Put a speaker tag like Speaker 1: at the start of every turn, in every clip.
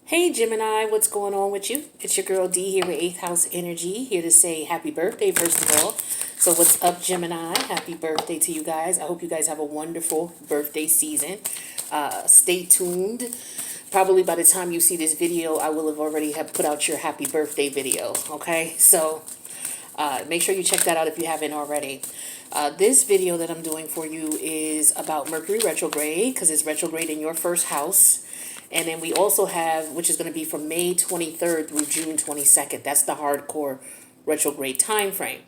Speaker 1: Hey Gemini, what's going on with you? It's your girl D here with 8th House Energy, here to say happy birthday first of all. So what's up Gemini? Happy birthday to you guys. I hope you guys have a wonderful birthday season. Stay tuned. Probably by the time you see this video, I will have already have put out your happy birthday video, okay? So make sure you check that out if you haven't already. This video that I'm doing for you is about Mercury retrograde, because it's retrograde in your first house. And then we also have, which is going to be from May 23rd through June 22nd. That's the hardcore retrograde time frame.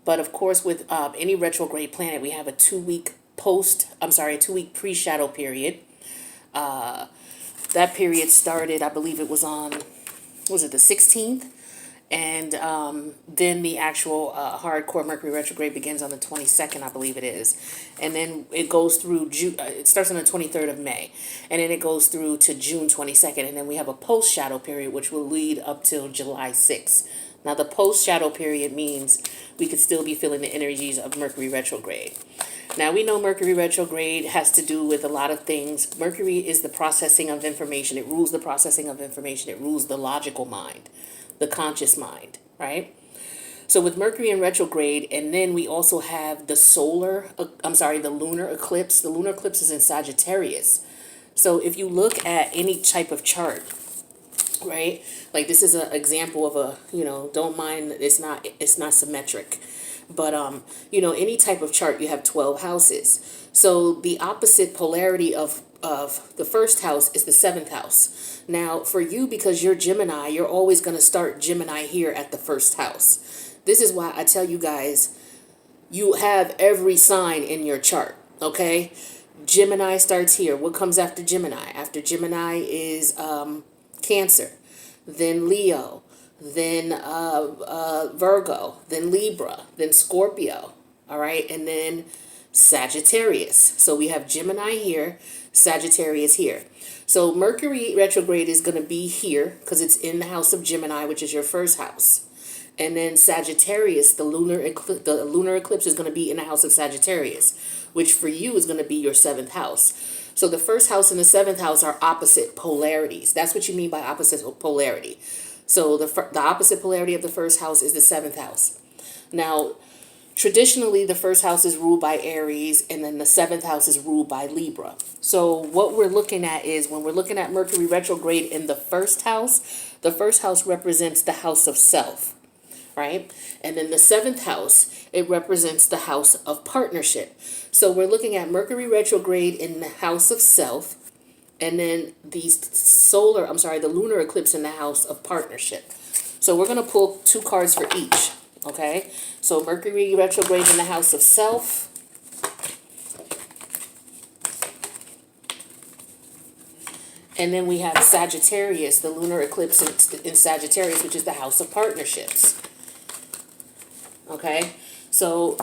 Speaker 1: But of course, with any retrograde planet, we have a 2-week pre-shadow period. That period started, I believe it was on, was it the 16th? And then the actual hardcore Mercury retrograde begins on the 22nd, I believe it is. And then it goes through June, it starts on the 23rd of May. And then it goes through to June 22nd. And then we have a post-shadow period, which will lead up till July 6th. Now, the post-shadow period means we could still be feeling the energies of Mercury retrograde. Now, we know Mercury retrograde has to do with a lot of things. Mercury is the processing of information. It rules the processing of information. It rules the logical mind, the conscious mind, right? So with Mercury in retrograde, and then we also have the the lunar eclipse. The lunar eclipse is in Sagittarius. So if you look at any type of chart, right? Like this is an example of a, don't mind, it's not symmetric. But, any type of chart, you have 12 houses. So the opposite polarity of the first house is the 7th house. Now, for you, because you're Gemini, you're always going to start Gemini here at the first house. This is why I tell you guys, you have every sign in your chart, okay? Gemini starts here. What comes after Gemini? After Gemini is Cancer, then Leo, then Virgo, then Libra, then Scorpio, all right? And then Sagittarius. So we have Gemini here, Sagittarius here. So Mercury retrograde is going to be here because it's in the house of Gemini, which is your first house. And then Sagittarius, the lunar eclipse is going to be in the house of Sagittarius, which for you is going to be your 7th house. So the first house and the 7th house are opposite polarities. That's what you mean by opposite polarity. So the opposite polarity of the first house is the 7th house. Now, traditionally, the first house is ruled by Aries, and then the 7th house is ruled by Libra. So what we're looking at is when we're looking at Mercury retrograde in the first house represents the house of self, right? And then the 7th house, it represents the house of partnership. So we're looking at Mercury retrograde in the house of self, and then the lunar eclipse in the house of partnership. So we're going to pull 2 cards for each, okay? So Mercury retrograde in the house of self. And then we have Sagittarius, the lunar eclipse in Sagittarius, which is the house of partnerships. Okay? So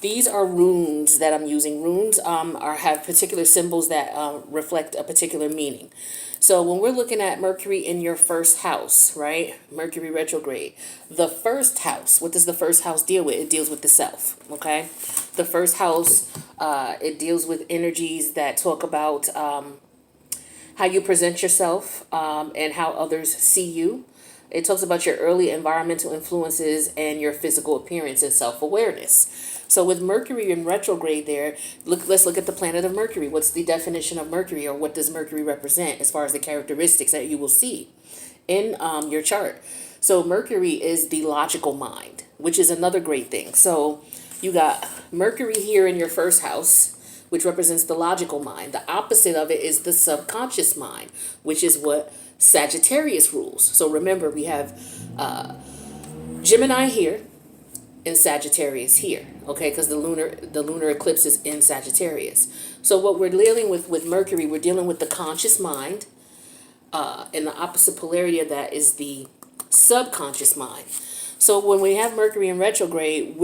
Speaker 1: these are runes that I'm using. Runes have particular symbols that reflect a particular meaning. So when we're looking at Mercury in your first house, right? Mercury retrograde. The first house, what does the first house deal with? It deals with the self, okay? The first house, it deals with energies that talk about how you present yourself and how others see you. It talks about your early environmental influences and your physical appearance and self-awareness. So with Mercury in retrograde there, let's look at the planet of Mercury. What's the definition of Mercury, or what does Mercury represent as far as the characteristics that you will see in your chart? So Mercury is the logical mind, which is another great thing. So you got Mercury here in your first house, which represents the logical mind. The opposite of it is the subconscious mind, which is what Sagittarius rules. So remember, we have Gemini here and Sagittarius here, okay? Because the lunar eclipse is in Sagittarius. So what we're dealing with Mercury, we're dealing with the conscious mind, and the opposite polarity of that is the subconscious mind. So when we have Mercury in retrograde,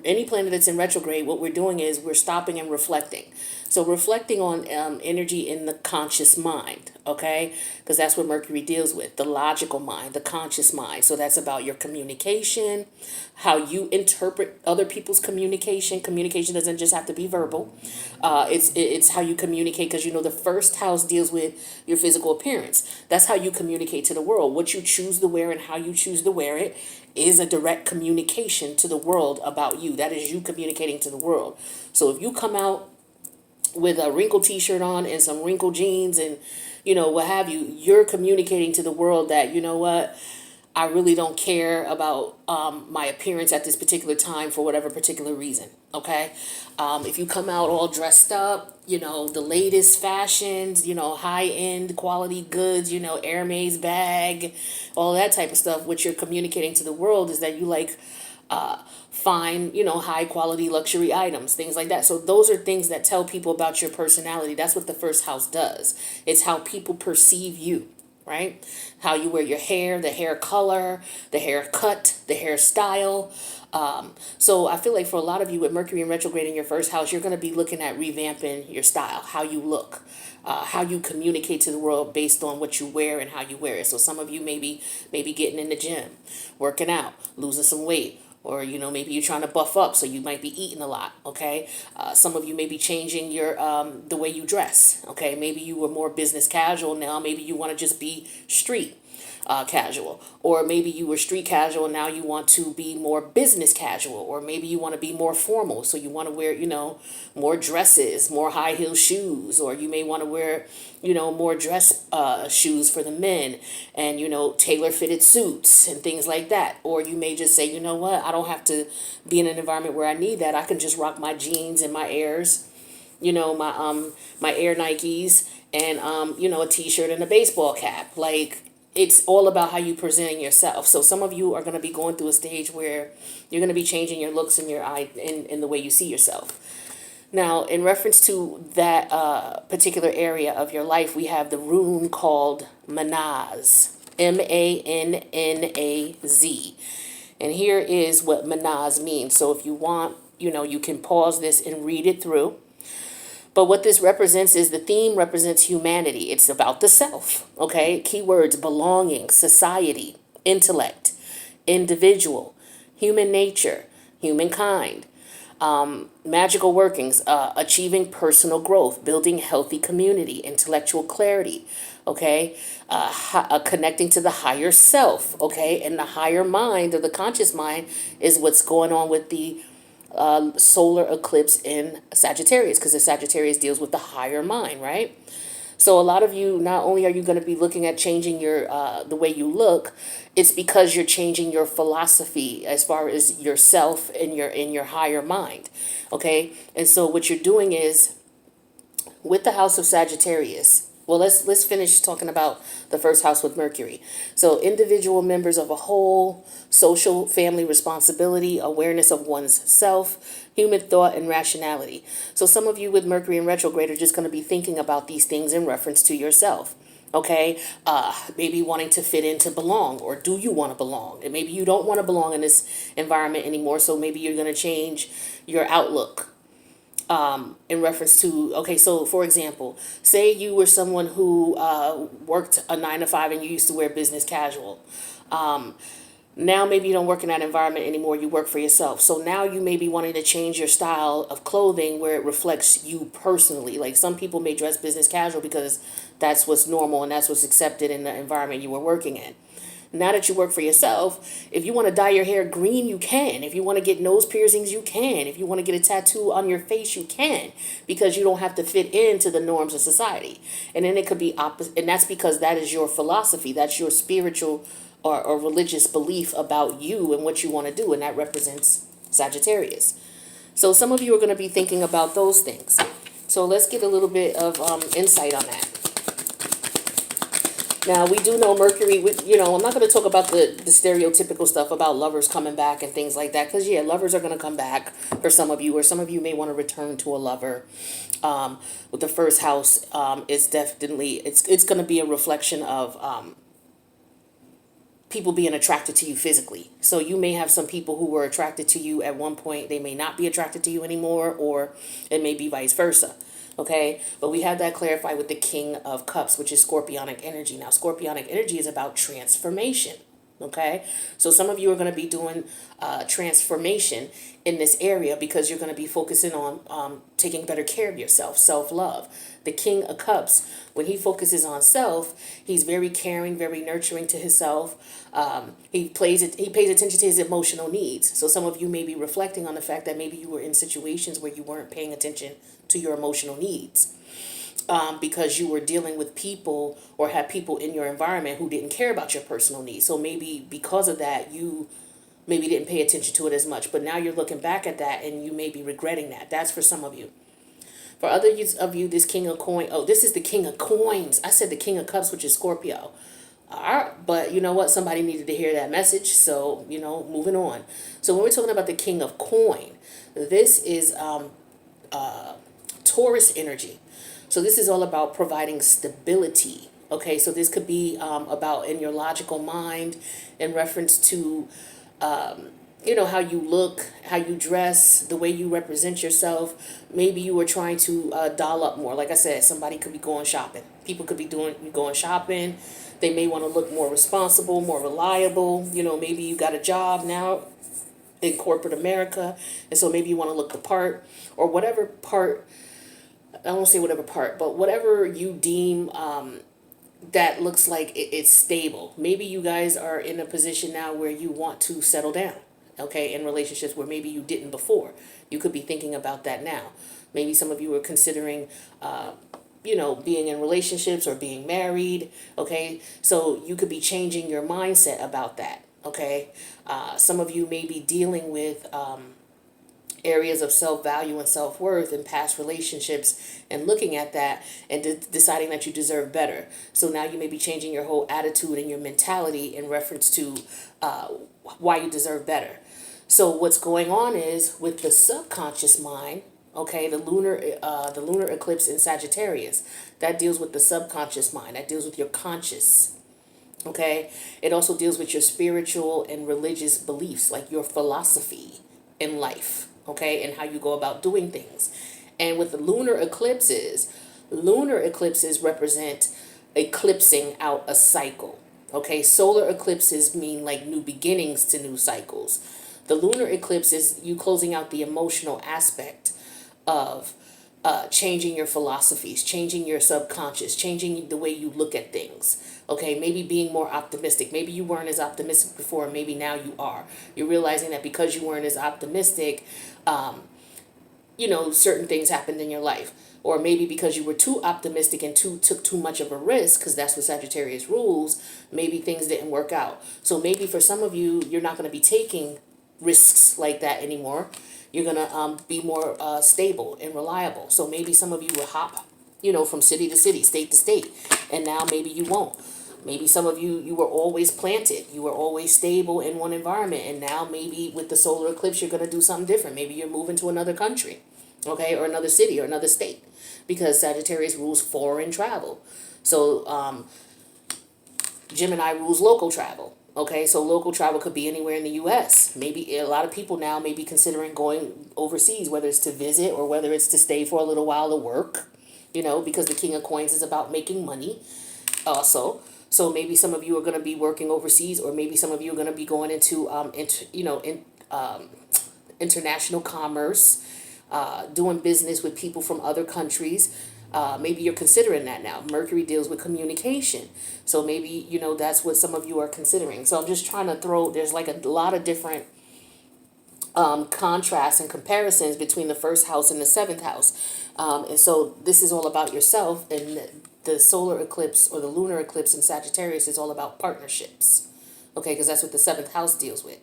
Speaker 1: any planet that's in retrograde, what we're doing is we're stopping and reflecting. So reflecting on energy in the conscious mind, okay? Because that's what Mercury deals with, the logical mind, the conscious mind. So that's about your communication, how you interpret other people's communication. Communication doesn't just have to be verbal. It's how you communicate, because you know the first house deals with your physical appearance. That's how you communicate to the world. What you choose to wear and how you choose to wear it is a direct communication to the world about you. That is you communicating to the world. So if you come out with a wrinkled t-shirt on and some wrinkled jeans and what have you, you're communicating to the world that, you know what, I really don't care about my appearance at this particular time for whatever particular reason. Okay. If you come out all dressed up, the latest fashions, high end quality goods, Hermes bag, all that type of stuff, what you're communicating to the world is that you like fine, high quality luxury items, things like that. So those are things that tell people about your personality. That's what the first house does. It's how people perceive you, right? How you wear your hair, the hair color, the haircut, the hairstyle. So I feel like for a lot of you with Mercury in retrograde in your first house, you're going to be looking at revamping your style, how you look, how you communicate to the world based on what you wear and how you wear it. So some of you maybe getting in the gym, working out, losing some weight, or maybe you're trying to buff up, so you might be eating a lot. Okay, some of you may be changing your the way you dress. Okay, maybe you were more business casual, now maybe you want to just be street casual, or maybe you were street casual and now you want to be more business casual, or maybe you want to be more formal, so you want to wear more dresses, more high heel shoes, or you may want to wear more dress shoes for the men, and tailor fitted suits and things like that. Or you may just say, you know what, I don't have to be in an environment where I need that. I can just rock my jeans and my Airs, my Air Nikes, and a t-shirt and a baseball cap. Like, it's all about how you presenting yourself. So some of you are going to be going through a stage where you're going to be changing your looks and your eye in the way you see yourself. Now, in reference to that particular area of your life, we have the rune called Manaz, Mannaz. And here is what Manaz means. So if you want, you can pause this and read it through. But what this represents is the theme represents humanity. It's about the self, okay? Keywords: belonging, society, intellect, individual, human nature, humankind, magical workings, achieving personal growth, building healthy community, intellectual clarity, okay? Connecting to the higher self, okay? And the higher mind, or the conscious mind, is what's going on with the solar eclipse in Sagittarius, because the Sagittarius deals with the higher mind, right? So a lot of you, not only are you going to be looking at changing your the way you look, it's because you're changing your philosophy as far as yourself and your higher mind, okay? And so what you're doing is, with the house of Sagittarius, well, let's finish talking about the first house with Mercury. So individual members of a whole, social family responsibility, awareness of one's self, human thought, and rationality. So some of you with Mercury in retrograde are just going to be thinking about these things in reference to yourself. Okay, maybe wanting to fit in to belong, or do you want to belong? And maybe you don't want to belong in this environment anymore, so maybe you're going to change your outlook. In reference to, okay, so for example, say you were someone who worked a 9 to 5 and you used to wear business casual. Now maybe you don't work in that environment anymore, you work for yourself. So now you may be wanting to change your style of clothing where it reflects you personally. Like, some people may dress business casual because that's what's normal and that's what's accepted in the environment you were working in. Now that you work for yourself, if you want to dye your hair green, you can. If you want to get nose piercings, you can. If you want to get a tattoo on your face, you can, because you don't have to fit into the norms of society. And then it could be opposite, and that's because that is your philosophy. That's your spiritual or religious belief about you and what you want to do, and that represents Sagittarius. So some of you are going to be thinking about those things. So let's get a little bit of insight on that. Now, we do know Mercury, I'm not going to talk about the stereotypical stuff about lovers coming back and things like that, because, yeah, lovers are going to come back for some of you, or some of you may want to return to a lover. With the first house, it's definitely, it's going to be a reflection of people being attracted to you physically. So you may have some people who were attracted to you at one point. They may not be attracted to you anymore, or it may be vice versa. Okay, but we have that clarified with the King of Cups, which is Scorpionic energy. Now, Scorpionic energy is about transformation. Okay, so some of you are going to be doing transformation in this area because you're going to be focusing on taking better care of yourself, self-love. The King of Cups, when he focuses on self, he's very caring, very nurturing to himself. He pays attention to his emotional needs. So some of you may be reflecting on the fact that maybe you were in situations where you weren't paying attention to your emotional needs. Because you were dealing with people or had people in your environment who didn't care about your personal needs. So maybe because of that, you maybe didn't pay attention to it as much. But now you're looking back at that and you may be regretting that. That's for some of you. For others of you, this King of Coins, oh, this is the King of Coins. I said the King of Cups, which is Scorpio. All right, but you know what? Somebody needed to hear that message. So, moving on. So when we're talking about the King of Coin, this is Taurus energy. So this is all about providing stability. Okay, so this could be about in your logical mind in reference to, how you look, how you dress, the way you represent yourself. Maybe you were trying to doll up more. Like I said, somebody could be going shopping. People could be going shopping. They may want to look more responsible, more reliable. Maybe you got a job now in corporate America, and so maybe you want to look the part or whatever part. I won't say whatever part, but whatever you deem that looks like it's stable. Maybe you guys are in a position now where you want to settle down, okay, in relationships where maybe you didn't before. You could be thinking about that now. Maybe some of you are considering, being in relationships or being married, okay? So you could be changing your mindset about that, okay? Some of you may be dealing with areas of self-value and self-worth in past relationships and looking at that and deciding that you deserve better. So now you may be changing your whole attitude and your mentality in reference to why you deserve better. So what's going on is with the subconscious mind, okay, the lunar eclipse in Sagittarius, that deals with the subconscious mind. That deals with your conscious. Okay, it also deals with your spiritual and religious beliefs, like your philosophy in life. Okay, and how you go about doing things. And with the lunar eclipses represent eclipsing out a cycle. Okay, solar eclipses mean like new beginnings to new cycles. The lunar eclipse is you closing out the emotional aspect of changing your philosophies, changing your subconscious, changing the way you look at things. Okay, maybe being more optimistic. Maybe you weren't as optimistic before, maybe now you are. You're realizing that because you weren't as optimistic, certain things happened in your life. Or maybe because you were too optimistic and took too much of a risk, because that's what Sagittarius rules, maybe things didn't work out. So maybe for some of you, you're not going to be taking risks like that anymore. You're going to be more stable and reliable. So maybe some of you will hop, from city to city, state to state, and now maybe you won't. Maybe some of you were always planted. You were always stable in one environment, and now maybe with the solar eclipse, you're going to do something different. Maybe you're moving to another country, okay, or another city or another state, because Sagittarius rules foreign travel. So Gemini rules local travel. Okay, so local travel could be anywhere in the U.S. Maybe a lot of people now may be considering going overseas, whether it's to visit or whether it's to stay for a little while to work, because the King of Coins is about making money also. So maybe some of you are going to be working overseas, or maybe some of you are going to be going into, international commerce, doing business with people from other countries. Maybe you're considering that now. Mercury deals with communication. So maybe, that's what some of you are considering. So I'm just trying to there's like a lot of different contrasts and comparisons between the first house and the seventh house. And so this is all about yourself, and the solar eclipse or the lunar eclipse in Sagittarius is all about partnerships. Okay, because that's what the seventh house deals with.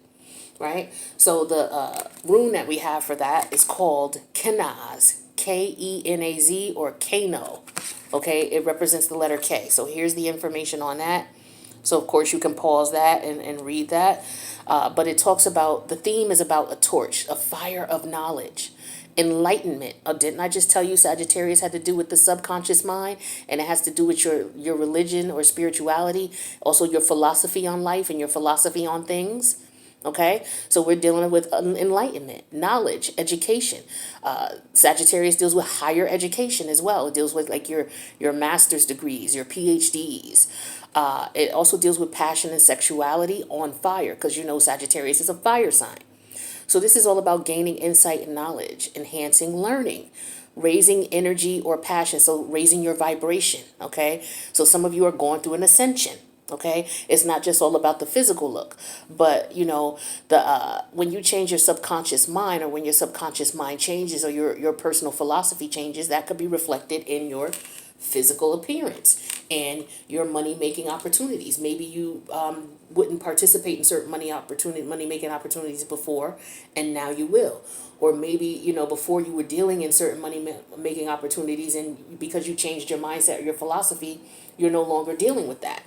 Speaker 1: Right? So the rune that we have for that is called Kenaz. Kenaz or Kano. Okay, it represents the letter K. So here's the information on that. So of course you can pause that and read that. But it talks about, the theme is about a torch, a fire of knowledge, enlightenment. Didn't I just tell you Sagittarius had to do with the subconscious mind, and it has to do with your religion or spirituality, also your philosophy on life and your philosophy on things. Okay, so we're dealing with enlightenment, knowledge, education. Sagittarius deals with higher education as well. It deals with like your master's degrees, your PhDs. It also deals with passion and sexuality on fire, because you know Sagittarius is a fire sign. So this is all about gaining insight and knowledge, enhancing learning, raising energy or passion. So raising your vibration. Okay, so some of you are going through an ascension. Okay, it's not just all about the physical look, but you know, the when you change your subconscious mind, or when your subconscious mind changes, or your personal philosophy changes, that could be reflected in your physical appearance and your money making opportunities. Maybe you wouldn't participate in certain money making opportunities before, and now you will. Or maybe, you know, before you were dealing in certain making opportunities, and because you changed your mindset or your philosophy, you're no longer dealing with that.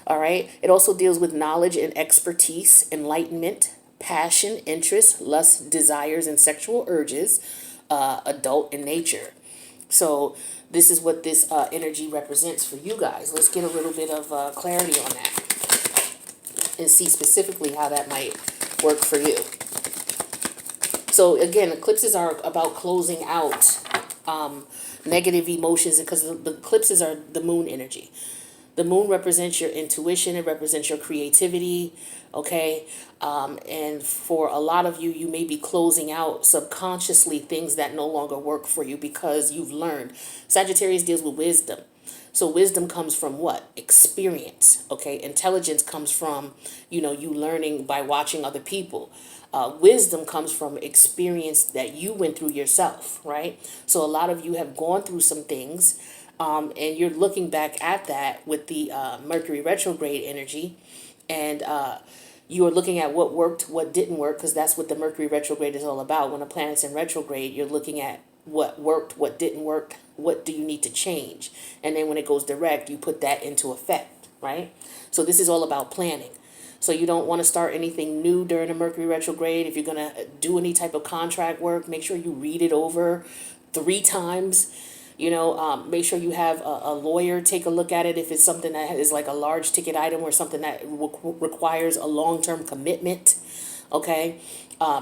Speaker 1: All right. It also deals with knowledge and expertise, enlightenment, passion, interest, lust, desires, and sexual urges, adult in nature. So this is what this energy represents for you guys. Let's get a little bit of clarity on that and see specifically how that might work for you. So again, eclipses are about closing out negative emotions, because the eclipses are the moon energy. The moon represents your intuition. It represents your creativity. Okay. And for a lot of you, you may be closing out subconsciously things that no longer work for you because you've learned. Sagittarius deals with wisdom. So wisdom comes from what? Experience. Okay. Intelligence comes from, you know, you learning by watching other people. Wisdom comes from experience that you went through yourself, right? So a lot of you have gone through some things. And you're looking back at that with the Mercury retrograde energy, and you are looking at what worked, what didn't work, because that's what the Mercury retrograde is all about. When a planet's in retrograde, you're looking at what worked, what didn't work, what do you need to change, and then when it goes direct, you put that into effect, right? So this is all about planning. So you don't want to start anything new during the Mercury retrograde. If you're going to do any type of contract work, make sure you read it over 3 times. You know, make sure you have a lawyer take a look at it if it's something that is like a large ticket item, or something that requires a long-term commitment. Okay.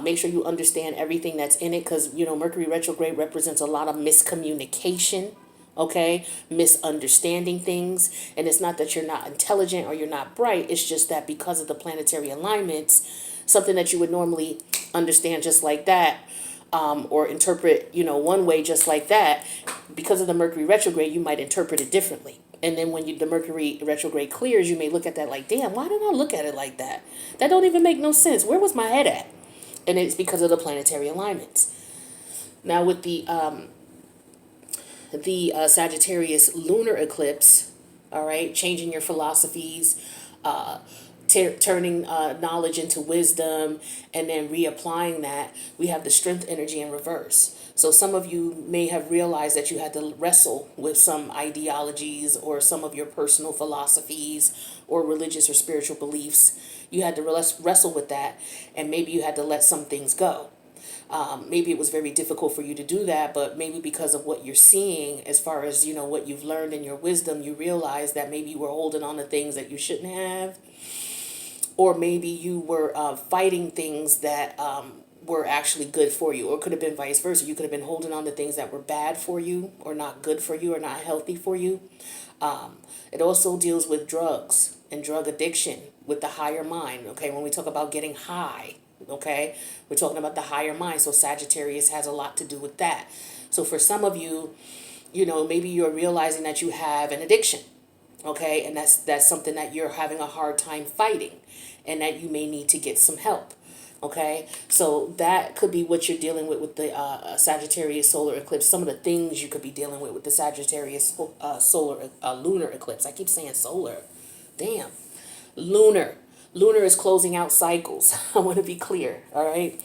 Speaker 1: Make sure you understand everything that's in it, because, you know, Mercury retrograde represents a lot of miscommunication. Okay. Misunderstanding things. And it's not that you're not intelligent or you're not bright. It's just that because of the planetary alignments, something that you would normally understand just like that, or interpret, you know, one way just like that, because of the Mercury retrograde, you might interpret it differently. And then when the Mercury retrograde clears, you may look at that like, damn, why did I look at it like that? That don't even make no sense. Where was my head at? And it's because of the planetary alignments. Now with the Sagittarius lunar eclipse, all right, changing your philosophies, turning knowledge into wisdom, and then reapplying that, we have the strength energy in reverse. So some of you may have realized that you had to wrestle with some ideologies or some of your personal philosophies or religious or spiritual beliefs. You had to wrestle with that, and maybe you had to let some things go. Maybe it was very difficult for you to do that, but maybe because of what you're seeing, as far as, you know, what you've learned in your wisdom, you realize that maybe you were holding on to things that you shouldn't have, or maybe you were fighting things that were actually good for you, or it could have been vice versa. You could have been holding on to things that were bad for you, or not good for you, or not healthy for you. It also deals with drugs and drug addiction with the higher mind. Okay, when we talk about getting high, okay, we're talking about the higher mind. So Sagittarius has a lot to do with that. So for some of you, you know, maybe you're realizing that you have an addiction, okay, and that's something that you're having a hard time fighting, and that you may need to get some help. Okay, so that could be what you're dealing with the Sagittarius solar eclipse. Some of the things you could be dealing with the Sagittarius lunar eclipse. I keep saying solar. Damn. Lunar. Lunar is closing out cycles. I want to be clear. All right.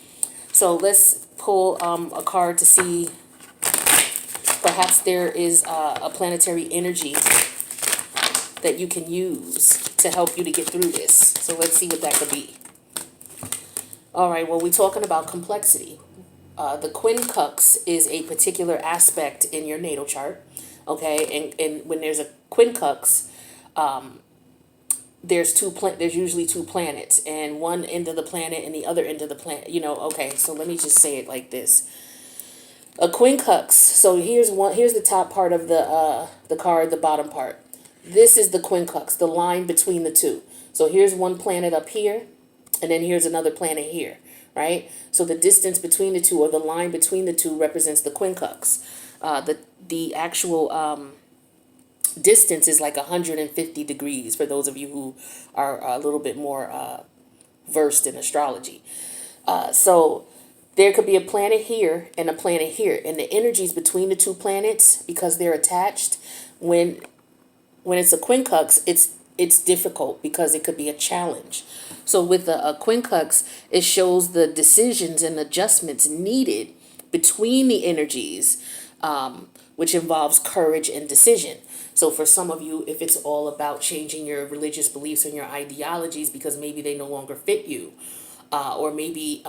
Speaker 1: So let's pull a card to see perhaps there is a planetary energy that you can use to help you to get through this. So let's see what that could be. All right, well, we're talking about complexity. The Quincux is a particular aspect in your natal chart, okay? And when there's a Quincux, there's usually two planets, and one end of the planet and the other end of the planet. Okay, so let me just say it like this. A quincux. So here's the top part of the card, the bottom part. This is the quincux, the line between the two. So here's one planet up here, and then here's another planet here, right? So the distance between the two, or the line between the two, represents the quincux. The actual distance is like 150 degrees for those of you who are a little bit more versed in astrology. So there could be a planet here and a planet here, and the energies between the two planets, because they're attached, when it's a quincux, it's difficult because it could be a challenge. So with a quincux, it shows the decisions and adjustments needed between the energies, which involves courage and decision. So for some of you, if it's all about changing your religious beliefs and your ideologies because maybe they no longer fit you, or maybe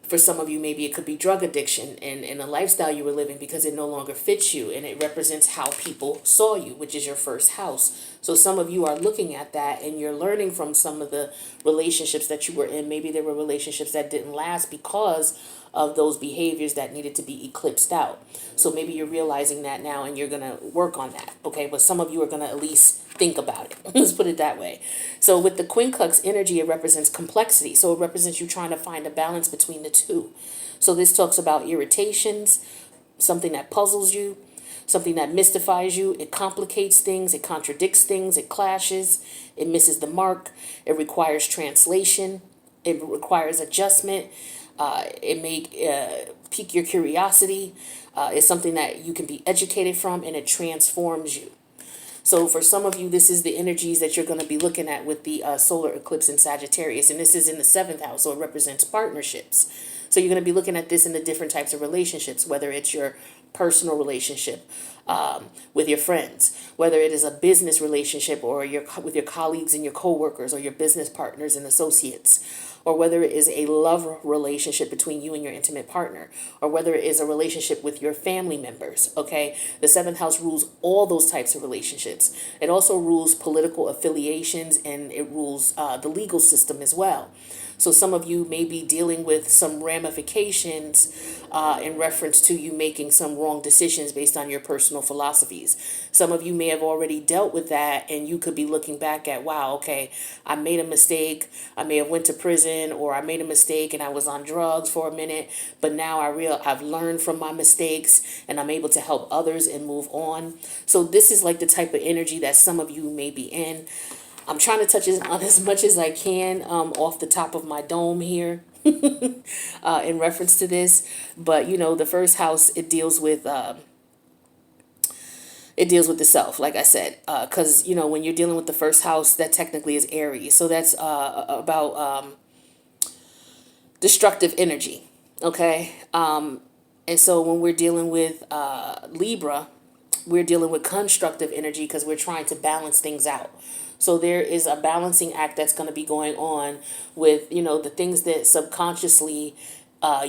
Speaker 1: for some of you, maybe it could be drug addiction and the lifestyle you were living because it no longer fits you, and it represents how people saw you, which is your first house. So some of you are looking at that and you're learning from some of the relationships that you were in. Maybe there were relationships that didn't last because of those behaviors that needed to be eclipsed out. So maybe you're realizing that now and you're going to work on that. Okay, but some of you are going to at least think about it. Let's put it that way. So with the quincux energy, it represents complexity. So it represents you trying to find a balance between the two. So this talks about irritations, something that puzzles you, something that mystifies you. It complicates things, it contradicts things, it clashes, it misses the mark, it requires translation, it requires adjustment, it may pique your curiosity. It's something that you can be educated from, and it transforms you. So for some of you, this is the energies that you're going to be looking at with the solar eclipse in Sagittarius. And this is in the 7th house, so it represents partnerships. So you're going to be looking at this in the different types of relationships, whether it's your personal relationship with your friends, whether it is a business relationship or with your colleagues and your coworkers or your business partners and associates, or whether it is a love relationship between you and your intimate partner, or whether it is a relationship with your family members, okay? The 7th house rules all those types of relationships. It also rules political affiliations, and it rules the legal system as well. So some of you may be dealing with some ramifications in reference to you making some wrong decisions based on your personal philosophies. Some of you may have already dealt with that, and you could be looking back at, wow, okay, I made a mistake. I may have went to prison, or I made a mistake and I was on drugs for a minute, but now I've learned from my mistakes and I'm able to help others and move on. So this is like the type of energy that some of you may be in. I'm trying to touch on as much as I can off the top of my dome here in reference to this. But, the first house, it deals with the self, like I said, because, when you're dealing with the first house, that technically is Aries. So that's about destructive energy. Okay. And so when we're dealing with Libra, we're dealing with constructive energy because we're trying to balance things out. So there is a balancing act that's going to be going on with, the things that subconsciously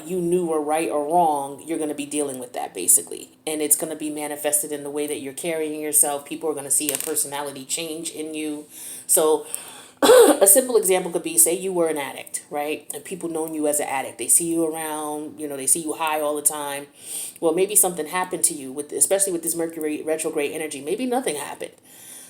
Speaker 1: you knew were right or wrong. You're going to be dealing with that basically. And it's going to be manifested in the way that you're carrying yourself. People are going to see a personality change in you. So a simple example could be, say you were an addict, right? And people know you as an addict. They see you around, they see you high all the time. Well, maybe something happened to you, especially with this Mercury retrograde energy. Maybe nothing happened.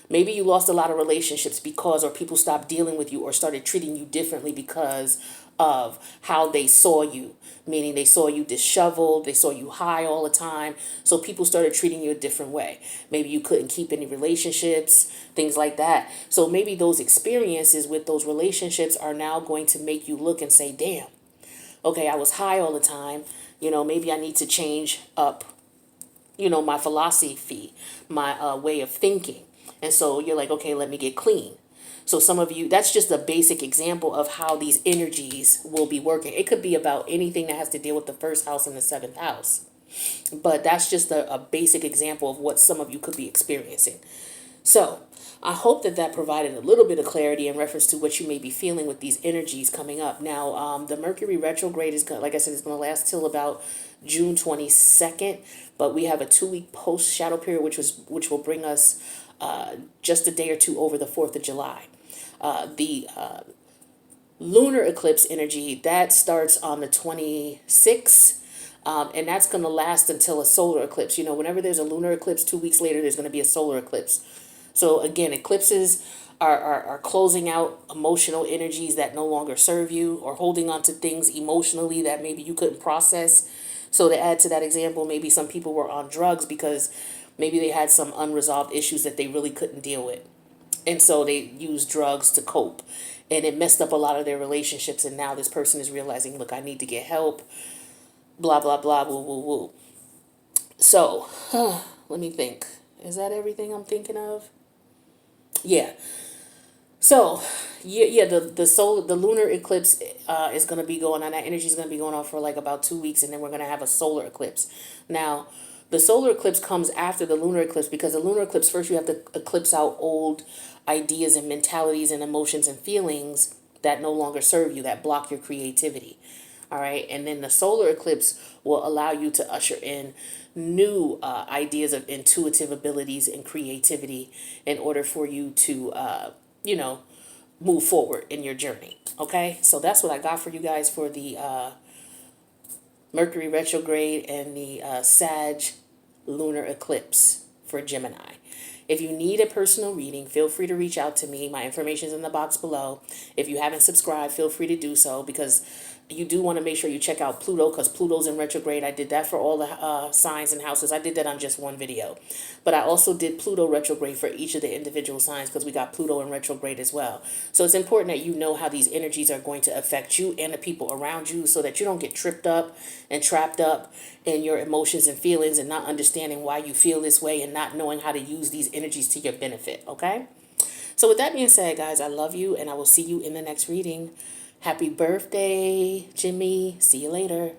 Speaker 1: Maybe you lost a lot of relationships or people stopped dealing with you or started treating you differently because of how they saw you, meaning they saw you disheveled, they saw you high all the time. So people started treating you a different way. Maybe you couldn't keep any relationships, things like that. So maybe those experiences with those relationships are now going to make you look and say, damn, okay, I was high all the time. Maybe I need to change up, my philosophy, my way of thinking. And so you're like, okay, let me get clean. So some of you, that's just a basic example of how these energies will be working. It could be about anything that has to deal with the first house and the 7th house. But that's just a basic example of what some of you could be experiencing. So I hope that provided a little bit of clarity in reference to what you may be feeling with these energies coming up. Now, the Mercury retrograde is, like I said, it's going to last till about June 22nd. But we have a 2-week post shadow period, which will bring us just a day or two over the 4th of July. The lunar eclipse energy, that starts on the 26th. And that's going to last until a solar eclipse. You know, whenever there's a lunar eclipse, 2 weeks later, there's going to be a solar eclipse. So again, eclipses are closing out emotional energies that no longer serve you, or holding on to things emotionally that maybe you couldn't process. So to add to that example, maybe some people were on drugs because maybe they had some unresolved issues that they really couldn't deal with. And so they used drugs to cope. And it messed up a lot of their relationships. And now this person is realizing, look, I need to get help. Blah, blah, blah, woo, woo, woo. So, let me think. Is that everything I'm thinking of? Yeah. So, the lunar eclipse is going to be going on. That energy is going to be going on for like about 2 weeks, and then we're going to have a solar eclipse. Now, the solar eclipse comes after the lunar eclipse, because the lunar eclipse, first you have to eclipse out old ideas and mentalities and emotions and feelings that no longer serve you, that block your creativity. All right. And then the solar eclipse will allow you to usher in new ideas of intuitive abilities and creativity in order for you to, move forward in your journey. Okay. So that's what I got for you guys for the Mercury retrograde and the Sag lunar eclipse for Gemini. If you need a personal reading, feel free to reach out to me. My information is in the box below. If you haven't subscribed, feel free to do so, because you do want to make sure you check out Pluto, because Pluto's in retrograde. I did that for all the signs and houses. I did that on just one video. But I also did Pluto retrograde for each of the individual signs, because we got Pluto in retrograde as well. So it's important that you know how these energies are going to affect you and the people around you, so that you don't get tripped up and trapped up in your emotions and feelings, and not understanding why you feel this way, and not knowing how to use these energies to your benefit. Okay? So with that being said, guys, I love you, and I will see you in the next reading. Happy birthday, Jimmy. See you later.